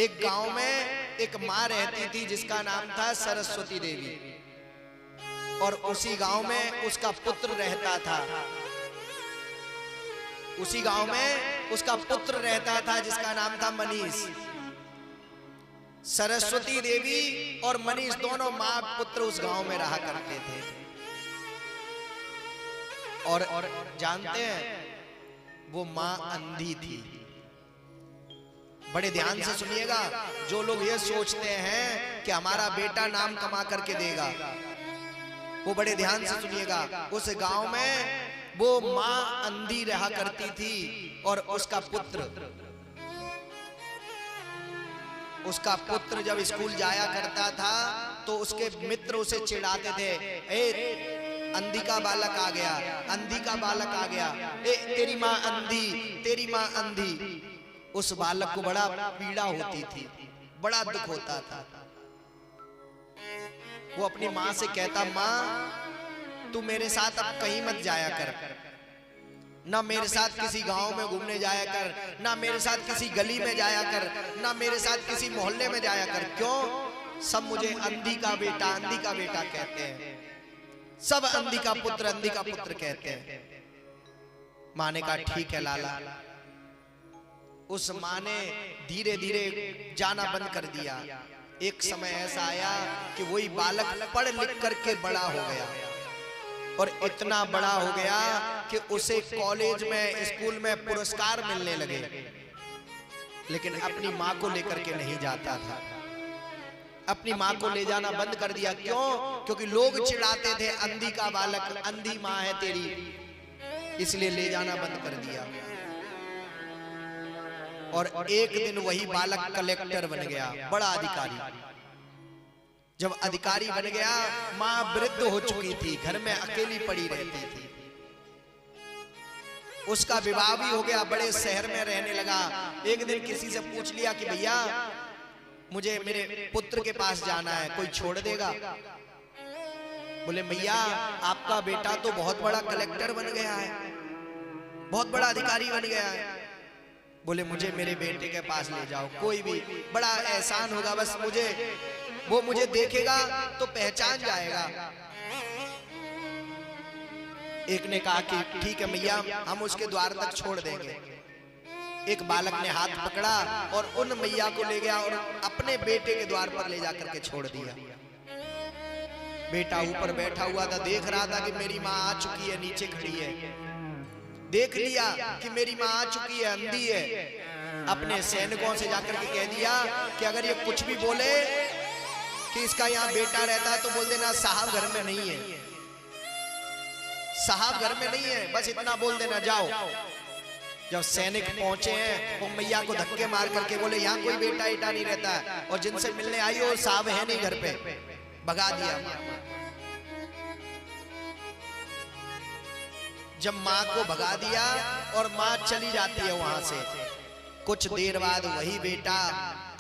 एक गांव में एक माँ रहती थी जिसका नाम था सरस्वती देवी, और उसी गांव में उसका पुत्र रहता था। उसी गांव में उसका पुत्र रहता था जिसका नाम था मनीष। सरस्वती देवी और मनीष दोनों मां पुत्र उस गांव में रहा करते थे। और जानते हैं वो मां अंधी थी। बड़े ध्यान से सुनिएगा, जो लोग ये सोचते हैं कि हमारा बेटा नाम कमा करके देगा, वो बड़े ध्यान से सुनिएगा। उस गांव में वो मां अंधी रहा करती थी और उसका पुत्र जब स्कूल जाया करता था तो उसके मित्र उसे चिढ़ाते थे, ए अंधी का बालक आ गया, अंधी का बालक आ गया, ए तेरी मां अंधी, तेरी मां अंधी। उस बालक को बड़ा पीड़ा होती थी, बड़ा दुख होता था। वो अपनी मां से कहता, मां तू मेरे साथ अब कहीं मत जाया कर, ना मेरे साथ किसी गांव में घूमने जाया कर, ना मेरे साथ किसी गली में जाया कर, ना मेरे साथ किसी मोहल्ले में जाया कर। क्यों? सब मुझे अंधी का बेटा, अंधी का बेटा कहते हैं, सब अंधी का पुत्र, अंधी का पुत्र कहते हैं। मां ने कहा ठीक है लाला। उस मां ने धीरे धीरे जाना बंद कर दिया। एक समय ऐसा आया कि वही बालक पढ़ लिख करके बड़ा हो गया, और इतना बड़ा हो गया कि उसे कॉलेज में, स्कूल में पुरस्कार मिलने लगे, लेकिन अपनी मां को लेकर के नहीं जाता था। अपनी मां को ले जाना बंद कर दिया। क्यों? क्योंकि लोग चिढ़ाते थे, अंधी का बालक, अंधी मां है तेरी, इसलिए ले जाना बंद कर दिया। और एक दिन वही बालक कलेक्टर बन गया, बड़ा अधिकारी। जब अधिकारी बन गया, मां वृद्ध हो चुकी थी, घर में अकेली पड़ी रहती थी। उसका विवाह भी हो गया, बड़े शहर में रहने लगा। एक दिन किसी से पूछ लिया कि भैया मुझे मेरे पुत्र के पास जाना है, कोई छोड़ देगा? बोले भैया आपका बेटा तो बहुत बड़ा कलेक्टर बन गया है, बहुत बड़ा अधिकारी बन गया है। बोले मुझे मेरे बेटे के पास ले जाओ, कोई भी, बड़ा एहसान होगा, बस वो मुझे देखेगा तो पहचान जाएगा। एक ने कहा कि ठीक है भैया, हम उसके द्वार तक छोड़ देंगे। एक बालक ने हाथ पकड़ा और उन मैया को ले गया और अपने बेटे के द्वार पर ले जाकर के छोड़ दिया। बेटा ऊपर बैठा हुआ था, देख रहा था कि मेरी माँ आ चुकी है, नीचे खड़ी है। देख लिया कि मेरी माँ आ चुकी है, अंधी है। अपने सैनिकों से जाकर के कह दिया कि अगर ये कुछ भी बोले कि इसका यहाँ बेटा रहता है तो बोल देना साहब घर में नहीं है, साहब घर में नहीं है, बस इतना बोल देना, जाओ। जब सैनिक पहुंचे हैं, वो मैया को धक्के मार करके बोले यहाँ कोई बेटा इटा नहीं रहता है, और जिनसे मिलने आई हो साहब है नहीं घर पे, भगा दिया। जब माँ को भगा दिया और माँ चली जाती है वहां से, कुछ देर बाद वही बेटा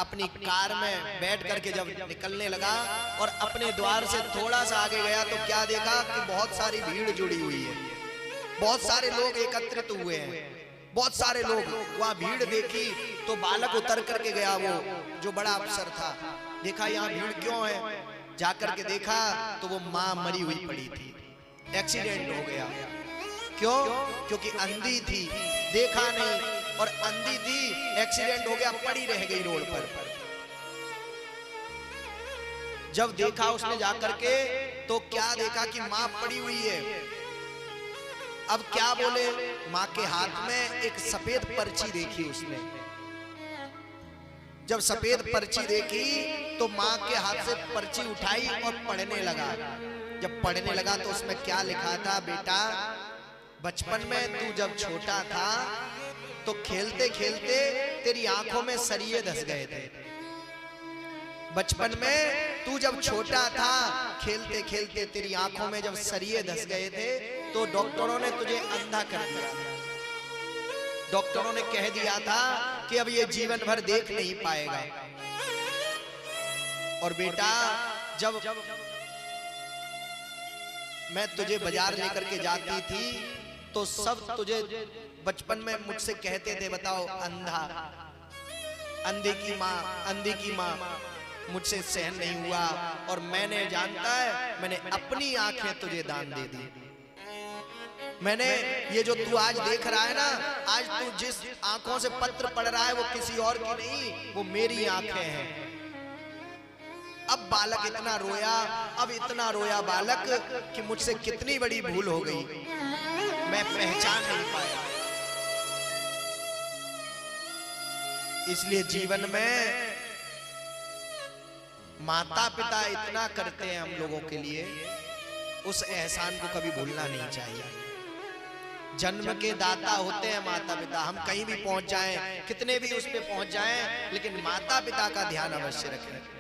अपनी कार में बैठ करके जब निकलने लगा और अपने द्वार से थोड़ा सा आगे गया तो क्या देखा कि बहुत सारी भीड़ जुड़ी हुई है, बहुत सारे लोग एकत्रित हुए हैं, बहुत सारे लोग। वहां भीड़ देखी तो बालक उतर करके गया, वो जो बड़ा अफसर था, देखा यहाँ भीड़ क्यों है, जाकर के देखा तो वो माँ मरी हुई पड़ी थी, एक्सीडेंट हो गया। क्यों? क्योंकि अंधी थी, देखा नहीं, और अंधी थी, एक्सीडेंट हो गया, पड़ी रह गई रोड पर। जब देखा उसने जाकर के तो क्या देखा कि मां पड़ी हुई है। अब क्या बोले, मां के हाथ में एक सफेद पर्ची देखी उसने। जब सफेद पर्ची देखी तो मां के हाथ से पर्ची उठाई और पढ़ने लगा। जब पढ़ने लगा तो उसमें क्या लिखा था, बेटा बचपन में तू जब छोटा था तो खेलते खेलते तेरी आंखों में सरिये धस गए थे। बचपन में तू जब छोटा था, खेलते खेलते तेरी आंखों में जब सरिये धस गए थे तो डॉक्टरों ने तुझे अंधा कर दिया। डॉक्टरों ने कह दिया था कि अब ये जीवन भर देख नहीं पाएगा। और बेटा जब मैं तुझे बाजार लेकर के जाती थी तो सब तुझे बचपन में मुझसे कहते थे, बताओ अंधा, अंधी की माँ मुझसे सहन नहीं हुआ और मैंने जानता है मैंने अपनी आंखें तुझे दान दे दी। मैंने ये जो तू आज देख रहा है ना, आज तू जिस आंखों से पत्र पढ़ रहा है वो किसी और की नहीं, वो मेरी आंखें हैं। अब बालक इतना रोया, अब इतना रोया बालक कि मुझसे कितनी बड़ी भूल हो गई, मैं पहचान नहीं पाया। इसलिए जीवन में माता पिता इतना करते हैं हम लोगों के लिए, उस एहसान को कभी भूलना नहीं चाहिए। जन्म के दाता होते हैं माता पिता। हम कहीं भी पहुंच जाएं, कितने भी उस पे पहुंच जाएं, लेकिन माता पिता का ध्यान अवश्य रखें।